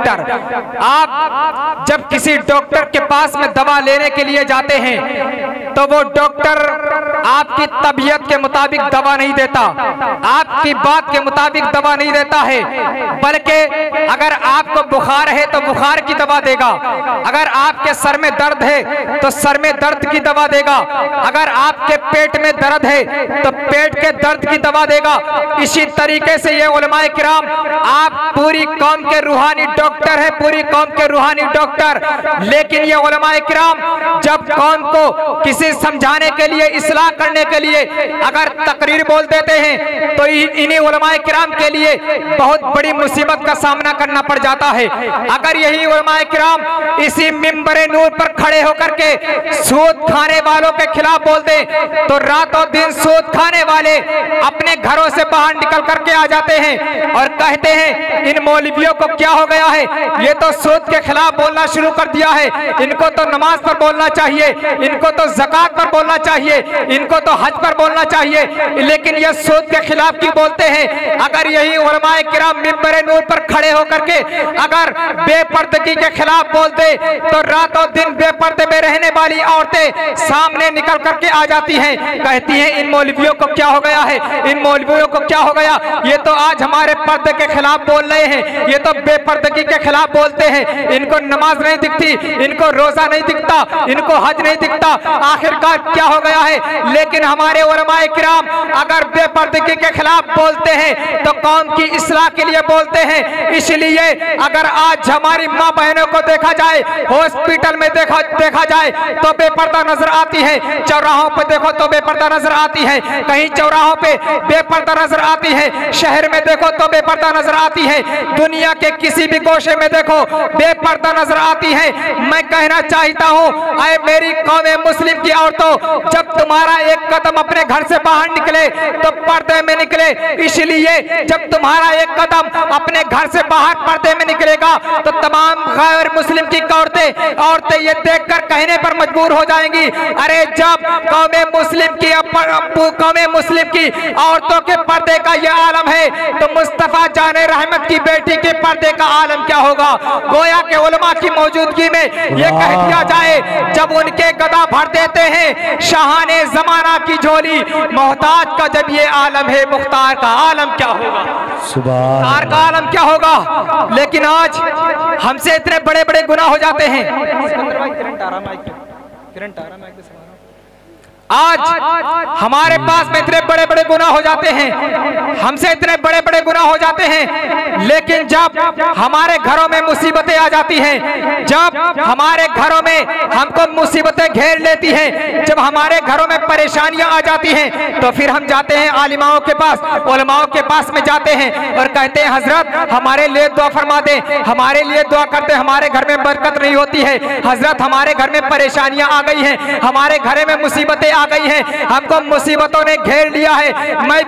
Doctor. आप जब किसी डॉक्टर के पास में दवा लेने के लिए जाते हैं तो वो डॉक्टर आपकी तबीयत के मुताबिक दवा नहीं देता, आपकी बात के मुताबिक दवा नहीं देता है, बल्कि अगर आपको बुखार है तो बुखार की दवा देगा, अगर आपके सर में दर्द है तो सर में दर्द की दवा देगा, अगर आपके पेट में दर्द है तो पेट के दर्द की दवा देगा। इसी तरीके से ये उलमाए किराम, आप पूरी कौम के रूहानी डॉक्टर है, पूरी कौम के रूहानी डॉक्टर, लेकिन ये उलमाए किराम जब कौम को किसी समझाने के लिए, इस्लाह करने के लिए अगर तकरीर बोल देते हैं तो इन्हीं उलमाए किराम के लिए बहुत बड़ी मुसीबत का सामना करना पड़ जाता है। अगर यही उलमाए किराम इसी मिंबरे नूर पर खड़े होकर के सूद खाने वालों के खिलाफ बोल दे तो रातों दिन सूद खाने वाले अपने घरों से बाहर निकल करके आ जाते हैं और कहते हैं इन मौलवियों को क्या हो गया है, ये तो सूद के खिलाफ बोलना शुरू कर दिया है, इनको तो नमाज पर बोलना चाहिए, इनको तो ज़कात पर बोलना चाहिए, इनको तो हज पर बोलना चाहिए, लेकिन ये सूद के खिलाफ क्यों बोलते हैं। अगर यही उलमाए किराम मिंबरे नूर पर खड़े होकर के अगर बेपर्दगी के खिलाफ बोलते तो रातों दिन बेपर्दे में रहने वाली औरतें सामने निकल करके आ जाती हैं, कहती हैं इन मौलवियों को क्या हो गया है, इन मौलवियों को क्या हो गया, ये तो आज हमारे पर्दे के खिलाफ बोल रहे हैं, ये तो बेपर्दगी के खिलाफ बोलते हैं, इनको नमाज नहीं दिखती, इनको रोजा नहीं दिखता, इनको हज नहीं दिखता, आखिरकार क्या हो गया है। लेकिन हमारे उलमाए किराम अगर बेपर्दगी के खिलाफ बोलते हैं तो कौम की इस्लाह के लिए बोलते हैं। इसलिए अगर आज हमारी माँ बहनों को देखा जाए, हॉस्पिटल में देखा जाए तो बेपर्दा नजर आती है, चौराहों पे देखो तो बेपर्दा नजर आती है, कहीं चौराहों पे बेपर्दा नजर आती है, शहर में देखो तो बेपर्दा नजर आती है, दुनिया के किसी भी गोशे में देखो बेपर्दा नजर आती है। मैं कहना चाहता हूँ आए मेरी कौमे मुस्लिम की औरतों, जब तुम्हारा एक कदम अपने घर से बाहर निकले तो पर्दे में निकले, इसलिए जब तुम्हारा एक कदम अपने घर से बाहर पर्दे में निकलेगा तो तमाम गैर मुस्लिम की औरतें ये देखकर कहने पर मजबूर हो जाएंगी, अरे जब कौमे मुस्लिम की औरतों के पर्दे का ये आलम है तो मुस्तफा जाने रहमत की बेटी के पर्दे का आलम क्या होगा। गोया के उलमा की मौजूदगी में ये कह दिया जाए, जब उनके गदा भर देते हैं शाहाने जमाना की झोली, मोहताज का जब ये आलम है मुख्तार का आलम क्या होगा, मुख्तार का आलम क्या होगा। लेकिन आज हमसे इतने बड़े बड़े गुनाह हो जाते हैं, आज हमारे पास में इतने बड़े बड़े गुनाह हो जाते हैं, हमसे इतने बड़े बड़े गुनाह हो जाते हैं, लेकिन जब हमारे घरों में मुसीबतें आ जाती हैं, जब हमारे घरों में हमको मुसीबतें घेर लेती हैं, जब हमारे घरों में परेशानियां आ जाती हैं तो फिर हम जाते हैं आलिमाओं के पास, उलमाओं के पास में जाते हैं और कहते हैं हजरत हमारे लिए दुआ फरमा दें, हमारे लिए दुआ करते, हमारे घर में बरकत नहीं होती है, हजरत हमारे घर में परेशानियां आ गई हैं, हमारे घर में मुसीबतें आ गई है, हमको मुसीबतों ने घेर लिया है। मैं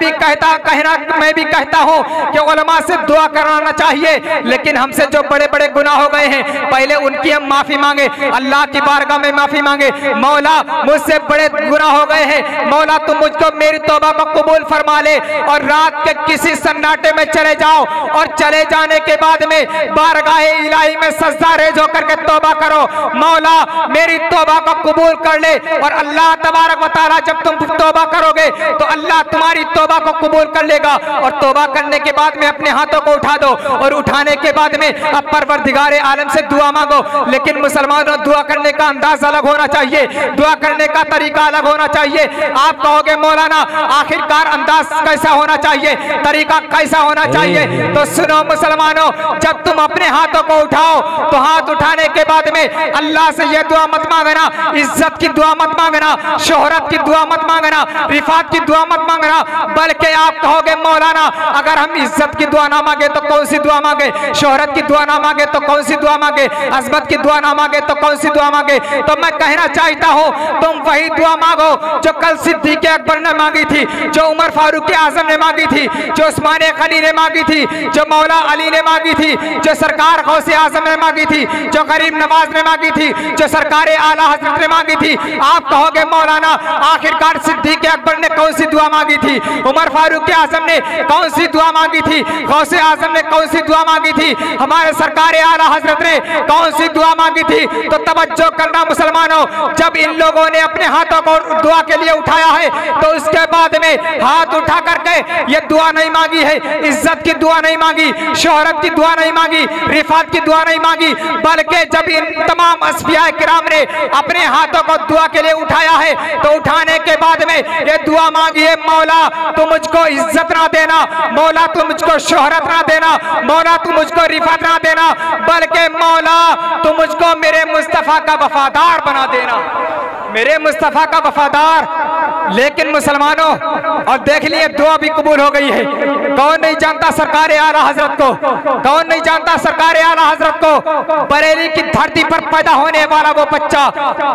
भी कहता हूँ कि उलमा से दुआ कराना चाहिए, लेकिन हमसे जो बड़े बड़े गुनाह हो गए हैं पहले उनकी हम माफी मांगे, अल्लाह की बारगाह में माफी मांगे, मौला मुझसे बड़े गुनाह हो गए हैं, मौला तुम मुझको मेरी तौबा को कबूल फरमा ले। और रात के किसी सन्नाटे में चले जाओ और चले जाने के बाद में बारगाह इलाही में सजदा रेज होकर के तौबा करो, मौला मेरी तौबा को कबूल कर ले। और अल्लाह तबारक व तआला जब तुम तौबा करोगे तो अल्लाह तुम्हारी तौबा को कबूल कर लेगा। और तौबा करने के बाद में अपने हाथों को उठा दो और उठाने के बाद में अब परवरदिगार आलम से दुआ मांगो। लेकिन मुसलमानों दुआ करने का अंदाज अलग होना चाहिए, दुआ करने का तरीका अलग होना चाहिए। आप कहोगे मौलाना आखिरकार अंदाज कैसा होना चाहिए, तरीका कैसा होना चाहिए, तो सुनो मुसलमानों, जब तुम अपने हाथों को उठाओ तो हाथ उठाने के बाद में अल्लाह से यह दुआ मत मांगना, इज्जत की दुआ मत मांगना, शोहरत की दुआ मत मांगना, रिफात की दुआ मत मांगना, बल्कि आप कहोगे मौलाना अगर हम इज्जत की दुआ ना मांगे तो कौन सी दुआ मांगे, शोहरत की दुआ ना मांगे तो कौन सी दुआ मांगे, अजमत की दुआ ना मांगे तो कौन सी दुआ मांगे। तो मैं कहना चाहता हूँ तुम वही दुआ मांगो जो कल सिद्दीक़ अकबर ने मांगी थी, जो उमर फारूक आजम ने मांगी थी, जो उस्मान गनी ने मांगी थी, जो मौला अली ने मांगी थी, जो सरकार गौसे आजम ने मांगी थी, जो गरीब नवाज ने मांगी थी, जो सरकार आला हजरत ने मांगी थी। आप कहोगे मौलाना आखिरकार सिद्दीक़ अकबर ने कौन सी दुआ मांगी थी, उमर फारूक आजम ने कौन सी दुआ मांगी थी, गौसे आजम ने कौन सी दुआ मांगी थी, हमारे सरकार आला हजरत ने कौन सी दुआ मांगी थी। तो तवज्जो करना मुसलमानों, जब इन लोगों ने अपने हाथों को दुआ के लिए उठाया है तो उसके बाद में हाथ उठा करके ये दुआ नहीं मांगी है, इज्जत की दुआ नहीं मांगी, शोहरत की दुआ नहीं मांगी, रिफात की दुआ नहीं मांगी, बल्कि जब इन तमाम अस्फियाए किराम ने अपने हाथों को दुआ के लिए उठाया है तो उठाने के बाद में ये दुआ मांगी है, मौला तू मुझको इज्जत ना देना, मौला तू मुझको शोहरत ना देना, मौला तू मुझको रिफात ना देना, बल्कि मौला तू मुझको मेरे मुस्तफा का वफादार बना देना, मेरे मुस्तफा का वफादार। लेकिन मुसलमानों, और देख लिए दुआ भी कबूल हो गई है। कौन नहीं जानता सरकार आला हजरत को, कौन नहीं जानता सरकार आला हजरत को। बरेली की धरती पर पैदा होने वाला वो बच्चा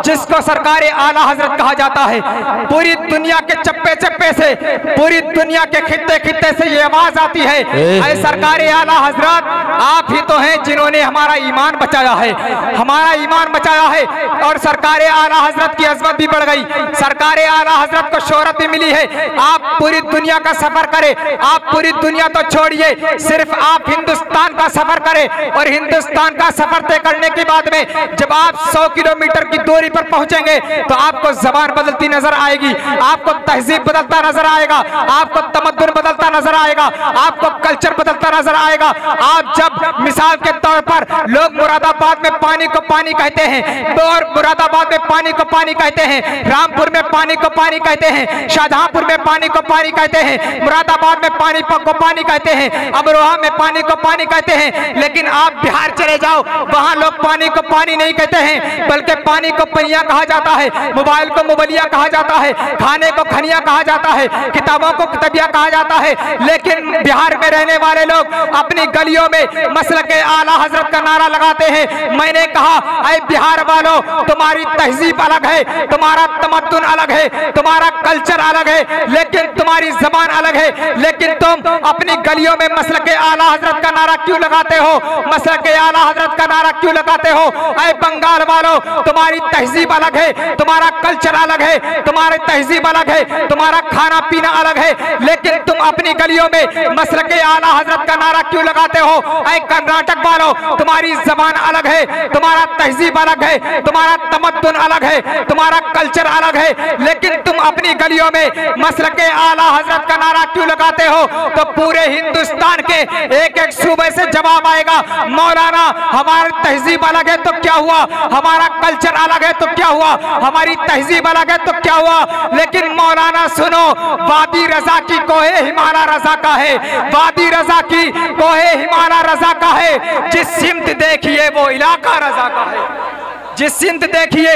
जिसको सरकार आला हजरत कहा जाता है, पूरी दुनिया के चप्पे चप्पे से, पूरी दुनिया के खित्ते खित्ते से ये आवाज आती है, अरे सरकार आला हजरत आप ही तो हैं जिन्होंने हमारा ईमान बचाया है, हमारा ईमान बचाया है। और सरकार आला हजरत की अजमत भी बढ़ गई, सरकार आला हजरत को शोहरत भी मिली है। आप पूरी दुनिया का सफर करें, आप पूरी दुनिया तो छोड़िए, सिर्फ आप हिंदुस्तान का सफर करें और हिंदुस्तान का सफर तय करने के बाद में जब आप 100 किलोमीटर की दूरी पर पहुंचेंगे तो आपको जबान बदलती नजर आएगी, आपको तहजीब बदलता नजर आएगा, आपको तमद्दुन बदलता नजर आएगा, आपको कल्चर बदलता नजर आएगा। आप जब मिसाल के तौर पर लोग मुरादाबाद में पानी को पानी कहते हैं और मुरादाबाद में पानी को पानी कहते हैं, रामपुर में पानी को पानी कहते हैं, शाहजहांपुर में पानी को पानी कहते हैं, मुरादाबाद में पानी को पानी कहते हैं, अमरोहा में पानी को पानी कहते हैं। लेकिन आप बिहार चले जाओ, वहां लोग पानी को पानी नहीं कहते हैं, बल्कि पानी को पनिया कहा जाता है, मोबाइल को मोबाइलिया कहा जाता है, खाने को खनिया कहा जाता है, किताबों को किताबिया कहा जाता है। लेकिन बिहार में रहने वाले लोग अपनी गलियों में मसलक आला हजरत का नारा लगाते हैं। मैंने कहा ऐ बिहार वालों, तुम्हारी तहजीब अलग है, तुम्हारा तमद्दुन अलग है, तुम्हारा कल्चर अलग है, लेकिन तुम्हारी जबान अलग है, लेकिन तुम अपनी गलियों में मसलक आला हजरत का नारा क्यों लगाते हो, मसलक आला हजरत का नारा क्यों लगाते हो। ऐ बंगाल वालों, तुम्हारी तहजीब अलग है, तुम्हारा कल्चर अलग है, तुम्हारी तहजीब अलग है, तुम्हारा खाना पीना अलग है, लेकिन तुम अपनी गलियों में मसलक आला हजरत का नारा क्यों लगाते हो। ऐ कर्नाटक वालों, तुम्हारी जबान अलग है, तुम्हारा तहजीब अलग है, तुम्हारा तमद्दुन अलग है, तुम्हारा कल्चर अलग है, लेकिन तुम अपनी गलियों में मसलक आला हजरत का नारा क्यों लगाते हो। तो पूरे हिंदुस्तान के एक एक सूबे से जवाब आएगा, मौलाना हमारी तहजीब अलग है तो क्या हुआ, हमारा कल्चर अलग है तो क्या हुआ, हमारी तहजीब अलग है तो क्या हुआ। लेकिन मौलाना सुनो, वादी रजा की कोहे हिमाला रजा का है, वादी रजा की कोहे हिमाला रजा का है, जिस सिमत देखिए वो इलाका रजा का है, जिस सिंध देखिए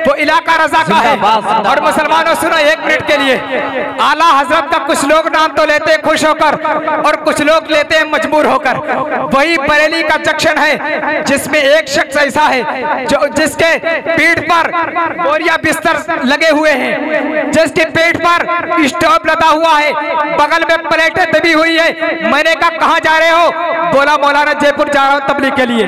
वो इलाका रजा का है। और मुसलमानों सुनो एक मिनट के लिए, आला हजरत का कुछ लोग नाम तो लेते हैं खुश होकर और कुछ लोग लेते हैं मजबूर होकर। वही बरेली का जंक्शन है जिसमें एक शख्स ऐसा है जो जिसके पीठ पर बोरिया बिस्तर लगे हुए हैं, जिसके पेट पर स्टोव लगा हुआ है, बगल में प्लेटें दबी हुई है। मैंने कहा कहाँ जा रहे हो, बोला मौलाना जयपुर जा रहा हूँ तबलीग के लिए,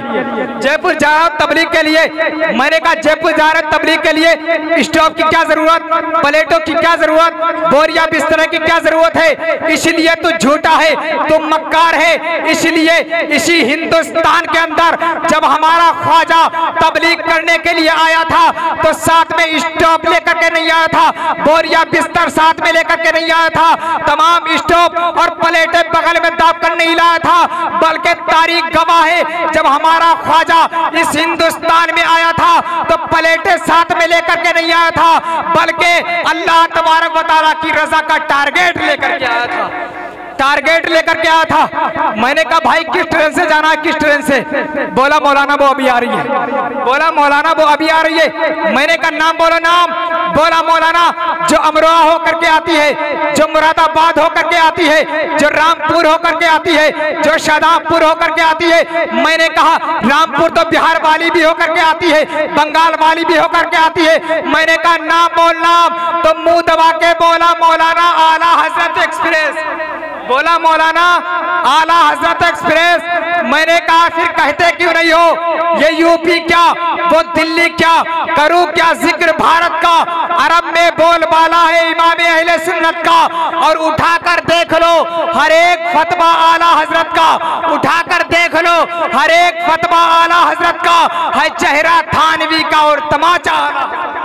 जयपुर जा रहा हूँ तबलीग के लिए। मैंने कहा जयपुर जा रहे तबलीग के लिए स्टोव की क्या जरूरत, प्लेटों की क्या जरूरत, बोरिया बिस्तर की क्या जरूरत है। इसलिए तू झूठा है, तू मक्कार है। इसलिए इसी हिंदुस्तान के अंदर जब हमारा ख्वाजा तबलीग करने के लिए आया था तो साथ में स्टोव लेकर के नहीं आया था, बोरिया बिस्तर साथ में लेकर के नहीं आया था, तमाम स्टोव और प्लेटें बगल में दाब कर नहीं लाया था, बल्कि तारीख गवाह है जब हमारा ख्वाजा इस हिंदुस्तान में आया था तो प्लेटें साथ में लेकर के नहीं आया था, बल्कि अल्लाह तबारक व तआला की रजा का टारगेट लेकर के आया था, टारगेट लेकर के आया था। मैंने कहा भाई किस ट्रेन से जाना है, किस ट्रेन से, बोला मौलाना वो अभी आ रही है, बोला मौलाना वो अभी आ रही है। मैंने कहा नाम बोलो नाम, बोला मौलाना जो अमरोहा होकर के आती है, जो मुरादाबाद होकर के आती है, जो रामपुर होकर के आती है, जो शाहजहांपुर होकर के आती है। मैंने कहा रामपुर तो बिहार वाली भी होकर के आती है, बंगाल वाली भी होकर के आती है। मैंने कहा नाम बोल नाम, तो मुंह दबा के बोला मौलाना आला हजरत एक्सप्रेस। बोला मौलाना आला हजरत एक्सप्रेस। मैंने कहा फिर कहते क्यों नहीं हो? ये यूपी क्या, वो दिल्ली क्या, करूं क्या जिक्र भारत का? अरब में बोलबाला है इमाम अहले सुन्नत का। और उठाकर देख लो हर एक फतवा आला हजरत का, उठाकर देख लो हर एक फतवा आला हजरत का है, चेहरा थानवी का और तमाचा आला।